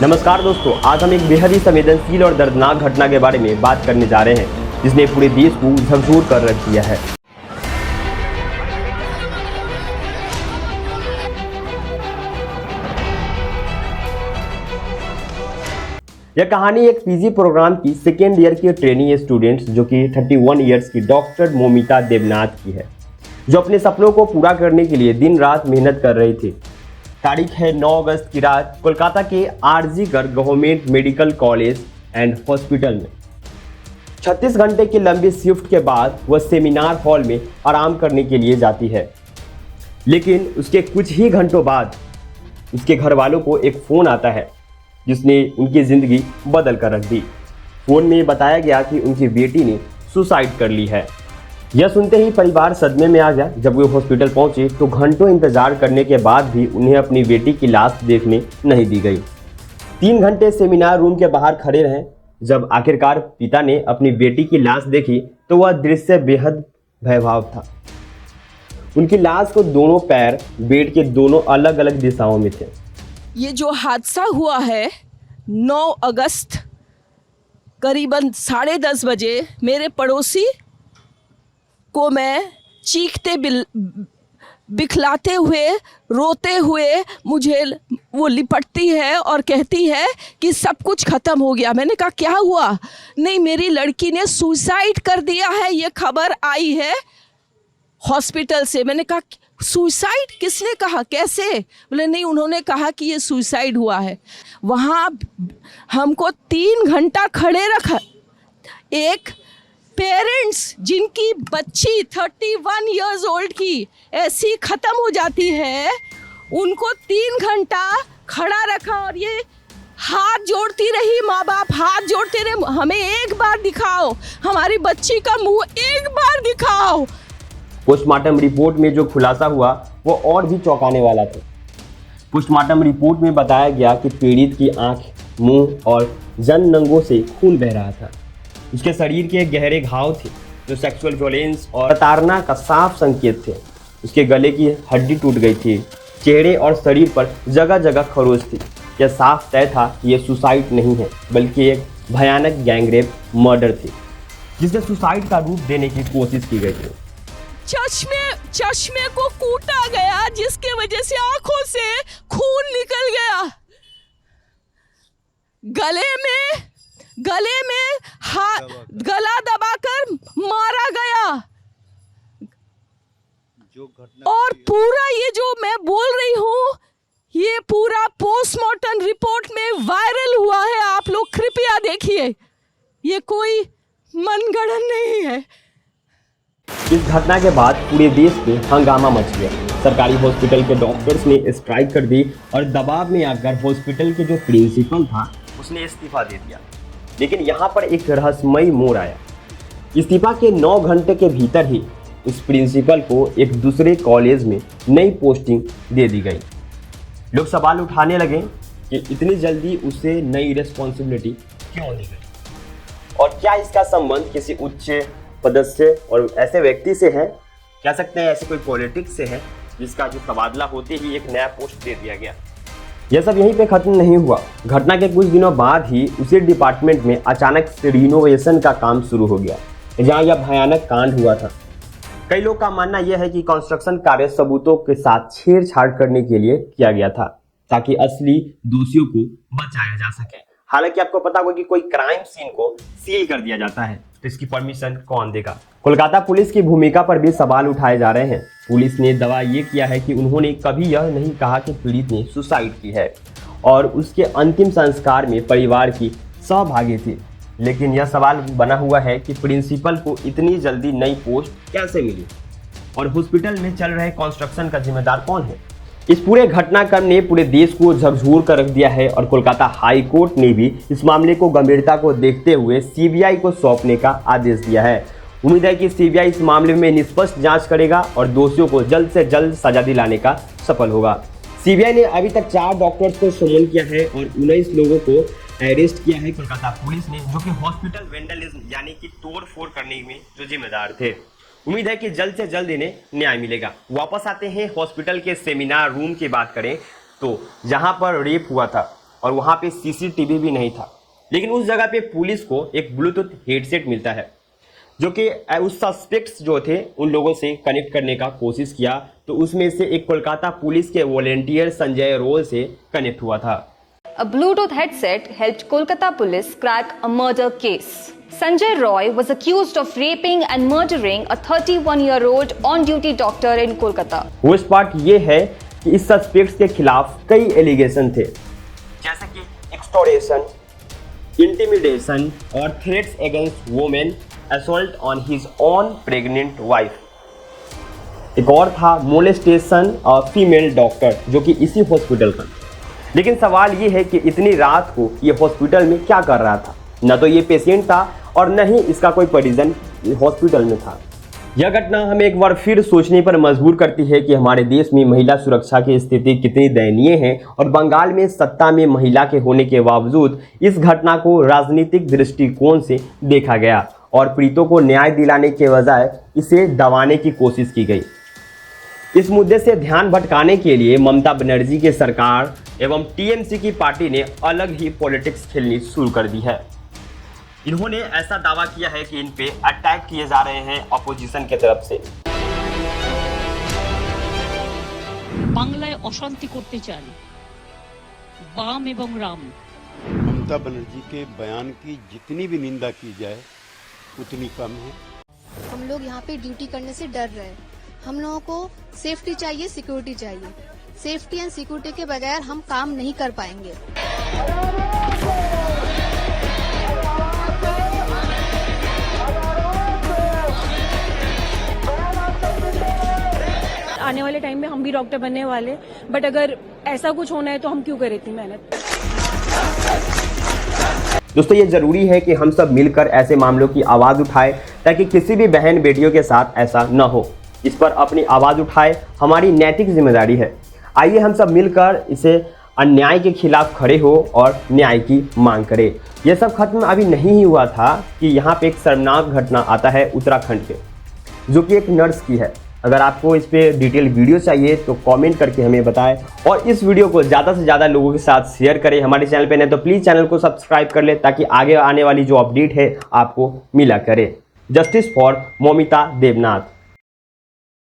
नमस्कार दोस्तों, आज हम एक बेहद ही संवेदनशील और दर्दनाक घटना के बारे में बात करने जा रहे हैं जिसने पूरे देश को झकझोर कर रख दिया है। यह कहानी एक पीजी प्रोग्राम की सेकेंड ईयर की ट्रेनिंग स्टूडेंट्स जो कि 31 ईयर्स की डॉक्टर मोमिता देवनाथ की है, जो अपने सपनों को पूरा करने के लिए दिन रात मेहनत कर रही थी। तारीख है 9 अगस्त की रात। कोलकाता के आरजी कर government medical college and hospital में 36 घंटे की लंबी शिफ्ट के बाद वह सेमिनार हॉल में आराम करने के लिए जाती है, लेकिन उसके कुछ ही घंटों बाद उसके घर वालों को एक फ़ोन आता है जिसने उनकी ज़िंदगी बदल कर रख दी। फ़ोन में बताया गया कि उनकी बेटी ने सुसाइड कर ली है। यह सुनते ही परिवार सदमे में आ गया। जब वे हॉस्पिटल पहुंचे तो घंटों इंतजार करने के बाद भी उन्हें अपनी बेटी की लाश देखने नहीं दी गई। 3 घंटे सेमिनार रूम के बाहर खड़े रहे। जब आखिरकार पिता ने अपनी बेटी की लाश देखी तो वह दृश्य बेहद भयावह था। उनकी लाश को दोनों पैर बेड के दोनों अलग अलग दिशाओं में थे। ये जो हादसा हुआ है 9 अगस्त करीबन 10:30 बजे, मेरे पड़ोसी को मैं चीखते बिखलाते हुए रोते हुए मुझे वो लिपटती है और कहती है कि सब कुछ ख़त्म हो गया। मैंने कहा क्या हुआ? नहीं, मेरी लड़की ने सुसाइड कर दिया है, ये खबर आई है हॉस्पिटल से। मैंने कहा सुसाइड? किसने कहा, कैसे? बोले नहीं, उन्होंने कहा कि ये सुसाइड हुआ है। वहाँ हमको 3 घंटा खड़े रखा। एक पेरेंट्स जिनकी बच्ची 31 इयर्स ओल्ड की ऐसी ख़त्म हो जाती है, उनको 3 घंटा खड़ा रखा और ये हाथ जोड़ती रही। माँ बाप हाथ जोड़ते रहे, हमें एक बार दिखाओ, हमारी बच्ची का मुंह एक बार दिखाओ। पोस्टमार्टम रिपोर्ट में जो खुलासा हुआ वो और भी चौंकाने वाला था। पोस्टमार्टम रिपोर्ट में बताया गया कि पीड़ित की आंख, मुंह और जननंगों से खून बह रहा था। उसके शरीर के गहरे घाव थे जो सेक्सुअल वायलेंस और प्रताड़ना का साफ संकेत थे। उसके गले की हड्डी टूट गई थी। चेहरे और शरीर पर जगह जगह खरोच थी। यह साफ तय था कि यह सुसाइड नहीं है बल्कि एक भयानक गैंगरेप मर्डर थी जिसने सुसाइड का रूप देने की कोशिश की गई थी। चश्मे को कूटा गया जिसके वजह से आंखों से खून निकल गया। गले में हाथ गला दबाकर मारा गया। और पूरा ये जो मैं बोल रही हूँ ये पूरा पोस्टमार्टम रिपोर्ट में वायरल हुआ है। आप लोग कृपया देखिए, ये कोई मनगढ़ंत नहीं है। इस घटना के बाद पूरे देश में हंगामा मच गया। सरकारी हॉस्पिटल के डॉक्टर्स ने स्ट्राइक कर दी और दबाव में आकर हॉस्पिटल के जो प्रिंसिपल था उसने इस्तीफा दे दिया। लेकिन यहाँ पर एक रहस्यमयी मोड़ आया। इस्तीफा के 9 घंटे के भीतर ही उस प्रिंसिपल को एक दूसरे कॉलेज में नई पोस्टिंग दे दी गई। लोग सवाल उठाने लगे कि इतनी जल्दी उसे नई रिस्पॉन्सिबिलिटी क्यों दी गई और क्या इसका संबंध किसी उच्च पदस्थ और ऐसे व्यक्ति से है, कह सकते हैं ऐसे कोई पॉलिटिक्स से है जिसका जो तबादला होते ही एक नया पोस्ट दे दिया गया। यह सब यहीं पे खत्म नहीं हुआ। घटना के कुछ दिनों बाद ही उसी डिपार्टमेंट में अचानक से रिनोवेशन का काम शुरू हो गया जहां यह भयानक कांड हुआ था। कई लोग का मानना यह है कि कंस्ट्रक्शन कार्य सबूतों के साथ छेड़छाड़ करने के लिए किया गया था ताकि असली दोषियों को बचाया जा सके। हालांकि आपको पता होगा कि कोई क्राइम सीन को सील कर दिया जाता है तो इसकी परमिशन कौन देगा? कोलकाता पुलिस की भूमिका पर भी सवाल उठाए जा रहे हैं। पुलिस ने दावा ये किया है कि उन्होंने कभी यह नहीं कहा कि पीड़ित ने सुसाइड की है और उसके अंतिम संस्कार में परिवार की सहभागी थी। लेकिन यह सवाल बना हुआ है कि प्रिंसिपल को इतनी जल्दी नई पोस्ट कैसे मिली और हॉस्पिटल में चल रहे कंस्ट्रक्शन का जिम्मेदार कौन है? इस पूरे घटनाक्रम ने पूरे देश को झकझोर कर रख दिया है और कोलकाता हाई कोर्ट ने भी इस मामले को गंभीरता को देखते हुए सीबीआई को सौंपने का आदेश दिया है। उम्मीद है कि सीबीआई इस मामले में निष्पक्ष जांच करेगा और दोषियों को जल्द से जल्द सजा दिलाने का सफल होगा। सीबीआई ने अभी तक 4 डॉक्टर्स को समन किया है और 19 लोगों को अरेस्ट किया है कोलकाता पुलिस ने, जो कि हॉस्पिटल वेंडलिज्म यानी कि तोड़ फोड़ करने में जो जिम्मेदार थे। उम्मीद है कि जल्द से जल्द इन्हें न्याय मिलेगा। वापस आते हैं हॉस्पिटल के सेमिनार रूम की बात करें तो जहां पर रेप हुआ था और वहाँ पे सीसीटीवी भी नहीं था। लेकिन उस जगह पे पुलिस को एक ब्लूटूथ हेडसेट मिलता है जो कि उस सस्पेक्ट्स जो थे उन लोगों से कनेक्ट करने का कोशिश किया, तो उसमें से एक कोलकाता पुलिस के वॉलेंटियर संजय रोल से कनेक्ट हुआ था। A Bluetooth headset helped Kolkata police crack a murder case. Sanjay Roy was accused of raping and murdering a 31-year-old on-duty doctor in Kolkata. Worst part ये है कि इस सस्पेक्ट्स के खिलाफ कई एलिगेशन थे, जैसे कि एक्सटोर्शन, इंटिमिडेशन और threats against women, assault on his on pregnant wife. एक और था मोलेस्टेशन ऑफ फीमेल डॉक्टर जो कि इसी हॉस्पिटल का। लेकिन सवाल ये है कि इतनी रात को ये हॉस्पिटल में क्या कर रहा था? न तो ये पेशेंट था और न ही इसका कोई परिजन हॉस्पिटल में था। यह घटना हमें एक बार फिर सोचने पर मजबूर करती है कि हमारे देश में महिला सुरक्षा की स्थिति कितनी दयनीय है और बंगाल में सत्ता में महिला के होने के बावजूद इस घटना को राजनीतिक दृष्टिकोण से देखा गया और पीड़ितों को न्याय दिलाने के बजाय इसे दबाने की कोशिश की गई। इस मुद्दे से ध्यान भटकाने के लिए ममता बनर्जी की सरकार एवं टीएमसी की पार्टी ने अलग ही पॉलिटिक्स खेलनी शुरू कर दी है। इन्होंने ऐसा दावा किया है कि इन पे अटैक किए जा रहे हैं अपोजिशन की तरफ से। বাংলায় অশান্তি করতে চান বাম এবং রাম। ममता बनर्जी के बयान की जितनी भी निंदा की जाए उतनी कम है। हम लोग यहाँ पे ड्यूटी करने से डर रहे हैं। हम लोगों को सेफ्टी चाहिए, सिक्योरिटी चाहिए। सेफ्टी एंड सिक्योरिटी के बगैर हम काम नहीं कर पाएंगे। आने वाले टाइम में हम भी डॉक्टर बनने वाले, बट अगर ऐसा कुछ होना है तो हम क्यों करें इतनी मेहनत। दोस्तों ये जरूरी है कि हम सब मिलकर ऐसे मामलों की आवाज़ उठाएं ताकि किसी भी बहन बेटियों के साथ ऐसा न हो। इस पर अपनी आवाज़ उठाएं, हमारी नैतिक जिम्मेदारी है। आइए हम सब मिलकर इसे अन्याय के खिलाफ खड़े हो और न्याय की मांग करें। यह सब खत्म अभी नहीं ही हुआ था कि यहाँ पे एक शर्मनाक घटना आता है उत्तराखंड के, जो कि एक नर्स की है। अगर आपको इस पे डिटेल वीडियो चाहिए तो कमेंट करके हमें बताएं और इस वीडियो को ज़्यादा से ज़्यादा लोगों के साथ शेयर करें। हमारे चैनल पे नहीं तो प्लीज़ चैनल को सब्सक्राइब कर लें ताकि आगे आने वाली जो अपडेट है आपको मिला करे। Justice for Moumita Debnath.